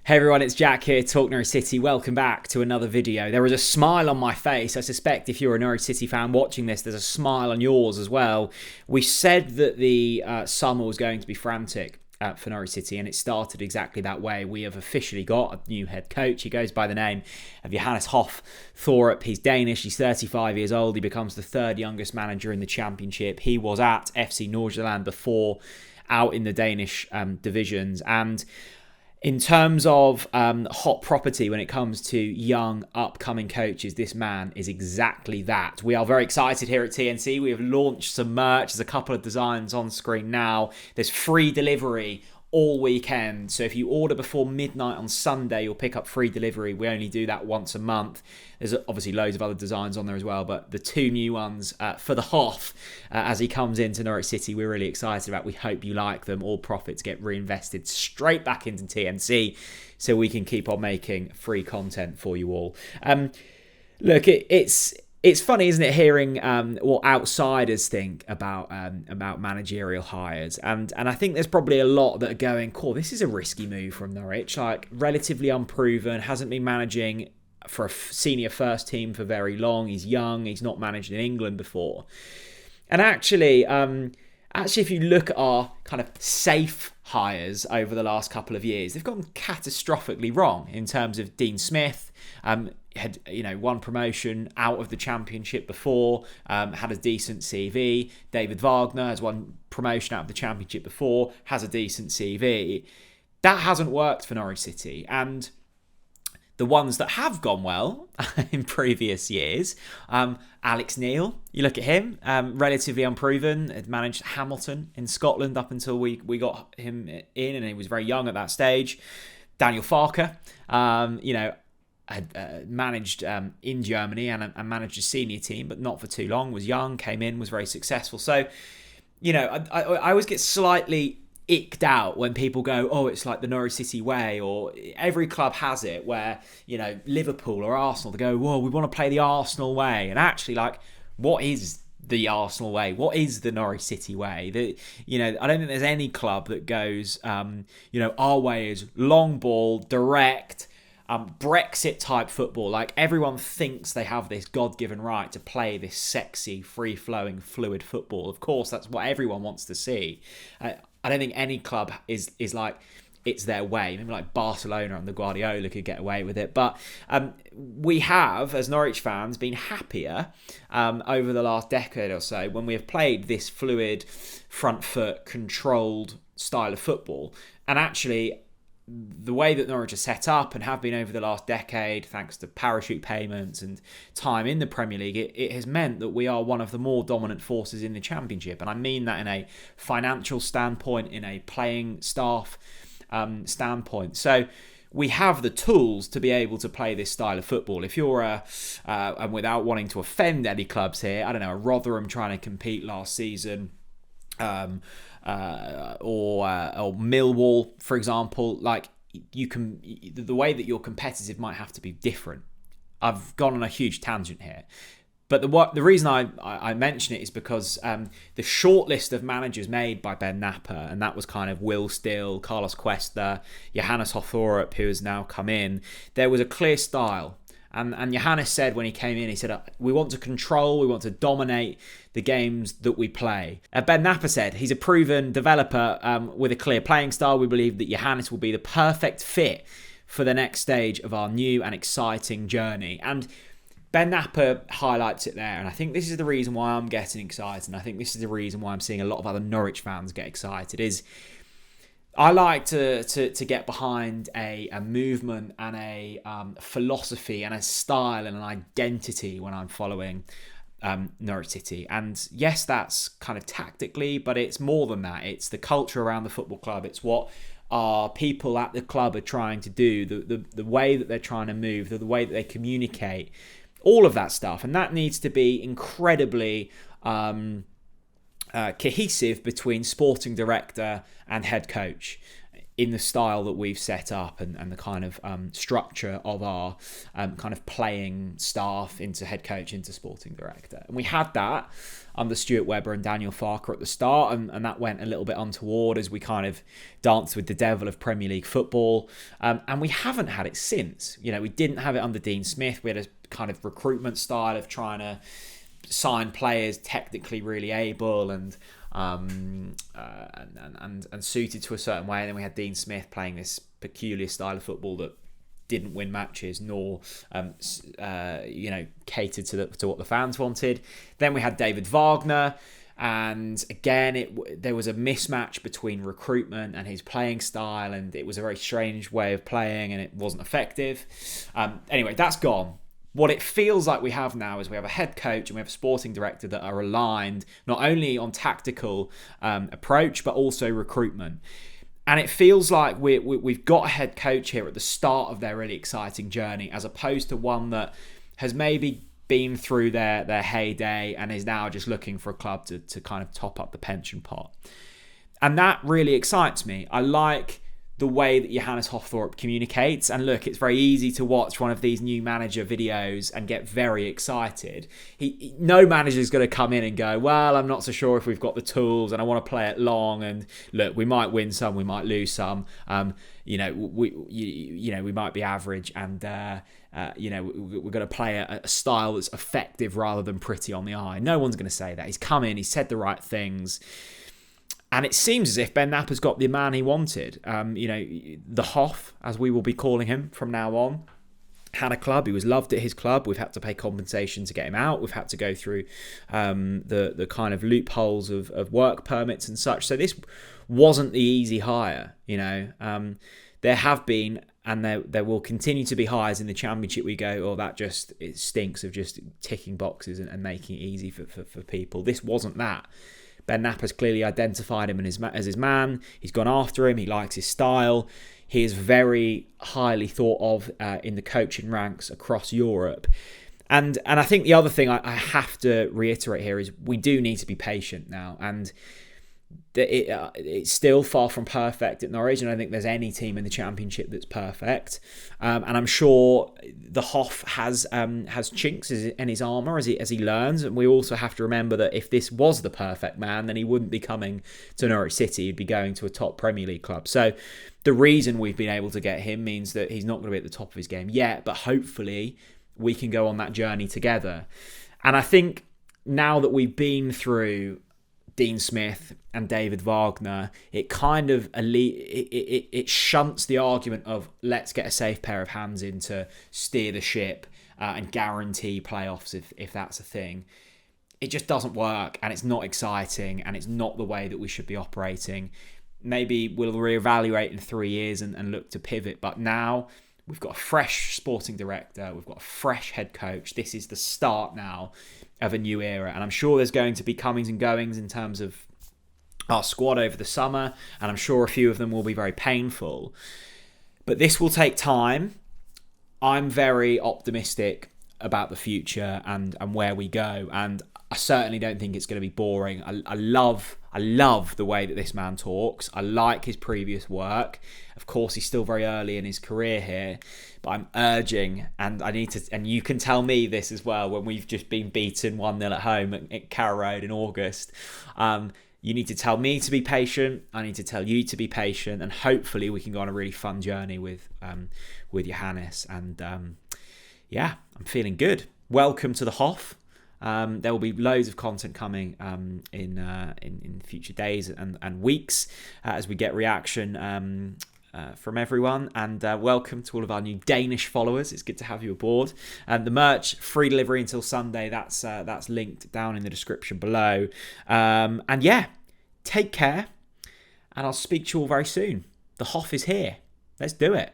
Hey everyone, it's Jack here, Norwich City. Welcome back to another video. There is a smile on my face. I suspect if you're a Norwich City fan watching this, there's a smile on yours as well. We said that the summer was going to be frantic for Norwich City, and it started exactly that way. We have officially got a new head coach. He goes by the name of Johannes Hoff Thorup. He's Danish. He's 35 years old. He becomes the third youngest manager in the championship. He was at FC Nordsjælland before, out in the Danish divisions. And in terms of hot property when it comes to young, upcoming coaches, this man is exactly that. We are very excited here at TNC. We have launched some merch. There's a couple of designs on screen now. There's free delivery all weekend. So if you order before midnight on Sunday, you'll pick up free delivery. We only do that once a month. There's obviously loads of other designs on there as well, but the two new ones for the Hoff as he comes into Norwich City, we're really excited about. We hope you like them. All profits get reinvested straight back into TNC so we can keep on making free content for you all. Look, it's funny, isn't it, hearing what outsiders think about managerial hires, and I think there's probably a lot that are going, cool, this is a risky move from Norwich, like relatively unproven, hasn't been managing for a senior first team for very long, he's young, he's not managed in England before. And actually, if you look at our kind of safe hires over the last couple of years, they've gone catastrophically wrong in terms of Dean Smith. Had one promotion out of the championship before, had a decent CV. David Wagner has one promotion out of the championship before, has a decent CV. That hasn't worked for Norwich City, and the ones that have gone well in previous years, Alex Neil, you look at him, relatively unproven, had managed Hamilton in Scotland up until we got him in, and he was very young at that stage. Daniel Farke, had managed in Germany and managed a senior team, but not for too long, was young, came in, was very successful. So, I always get slightly icked out when people go, oh, it's like the Norwich City way, or every club has it where, Liverpool or Arsenal, they go, whoa, we want to play the Arsenal way. And actually, like, what is the Arsenal way? What is the Norwich City way? I don't think there's any club that goes, our way is long ball, direct, Brexit type football. Like, everyone thinks they have this God-given right to play this sexy, free-flowing, fluid football. Of course, that's what everyone wants to see. I don't think any club is like it's their way. Maybe like Barcelona and the Guardiola could get away with it. But we have, as Norwich fans, been happier over the last decade or so when we have played this fluid, front foot, controlled style of football. And actually, the way that Norwich are set up and have been over the last decade, thanks to parachute payments and time in the Premier League, it has meant that we are one of the more dominant forces in the Championship. And I mean that in a financial standpoint, in a playing staff standpoint. So we have the tools to be able to play this style of football. If you're and without wanting to offend any clubs here, I don't know, a Rotherham trying to compete last season, or Millwall, for example, like the way that you're competitive might have to be different. I've gone on a huge tangent here, but the reason I mention it is because the short list of managers made by Ben Napper, and that was kind of Will Still, Carlos Cuesta, Johannes Hoff Thorup, who has now come in, there was a clear style. And Johannes said when he came in, he said, we want to control, we want to dominate the games that we play. Ben Napper said he's a proven developer with a clear playing style. We believe that Johannes will be the perfect fit for the next stage of our new and exciting journey. And Ben Napper highlights it there. And I think this is the reason why I'm getting excited. And I think this is the reason why I'm seeing a lot of other Norwich fans get excited is I like to get behind a movement and a philosophy and a style and an identity when I'm following Norwich City. And yes, that's kind of tactically, but it's more than that. It's the culture around the football club. It's what our people at the club are trying to do, the way that they're trying to move, the way that they communicate, all of that stuff. And that needs to be incredibly cohesive between sporting director and head coach. in the style that we've set up and the kind of structure of our kind of playing staff into head coach, into sporting director. And we had that under Stuart Webber and Daniel Farker at the start, and that went a little bit untoward as we kind of danced with the devil of Premier League football. And we haven't had it since. You know, we didn't have it under Dean Smith. We had a kind of recruitment style of trying to sign players technically really able and suited to a certain way. And then we had Dean Smith playing this peculiar style of football that didn't win matches nor catered to what the fans wanted. Then we had David Wagner, and again there was a mismatch between recruitment and his playing style, and it was a very strange way of playing and it wasn't effective. Anyway, that's gone. What it feels like we have now is we have a head coach and we have a sporting director that are aligned not only on tactical approach but also recruitment. And it feels like we've got a head coach here at the start of their really exciting journey, as opposed to one that has maybe been through their heyday and is now just looking for a club to kind of top up the pension pot. And that really excites me. I like the way that Johannes Hoff Thorup communicates. And look, it's very easy to watch one of these new manager videos and get very excited. No manager is going to come in and go, well, I'm not so sure if we've got the tools and I want to play it long. And look, we might win some, we might lose some. We might be average, and we're going to play a style that's effective rather than pretty on the eye. No one's going to say that. He's come in, he's said the right things. And it seems as if Ben Napper's got the man he wanted. The Hoff, as we will be calling him from now on, had a club. He was loved at his club. We've had to pay compensation to get him out. We've had to go through the kind of loopholes of work permits and such. So this wasn't the easy hire. There have been, and there will continue to be hires in the Championship. We go, it stinks of just ticking boxes and making it easy for people. This wasn't that. Ben Napper's clearly identified him as his man. He's gone after him. He likes his style. He is very highly thought of in the coaching ranks across Europe. And I think the other thing I have to reiterate here is we do need to be patient now. And it's still far from perfect at Norwich. And I don't think there's any team in the Championship that's perfect. And I'm sure the Hoff has chinks in his armour as he learns. And we also have to remember that if this was the perfect man, then he wouldn't be coming to Norwich City. He'd be going to a top Premier League club. So the reason we've been able to get him means that he's not going to be at the top of his game yet. But hopefully we can go on that journey together. And I think now that we've been through Dean Smith and David Wagner, it kind of it shunts the argument of let's get a safe pair of hands in to steer the ship and guarantee playoffs if that's a thing. It just doesn't work, and it's not exciting, and it's not the way that we should be operating. Maybe we'll reevaluate in 3 years and look to pivot, but now we've got a fresh sporting director, we've got a fresh head coach. This is the start now of a new era, and I'm sure there's going to be comings and goings in terms of our squad over the summer, and I'm sure a few of them will be very painful, but this will take time. I'm very optimistic about the future and where we go, and I certainly don't think it's going to be boring. I love the way that this man talks. I like his previous work. Of course, he's still very early in his career here, but I'm urging, and you can tell me this as well, when we've just been beaten 1-0 at home at Carrow Road in August. You need to tell me to be patient. I need to tell you to be patient, and hopefully we can go on a really fun journey with Johannes. And I'm feeling good. Welcome to the Hoff. There will be loads of content coming in future days and weeks as we get reaction from everyone. And welcome to all of our new Danish followers. It's good to have you aboard. The merch, free delivery until Sunday. That's linked down in the description below. Take care, and I'll speak to you all very soon. The Hoff is here. Let's do it.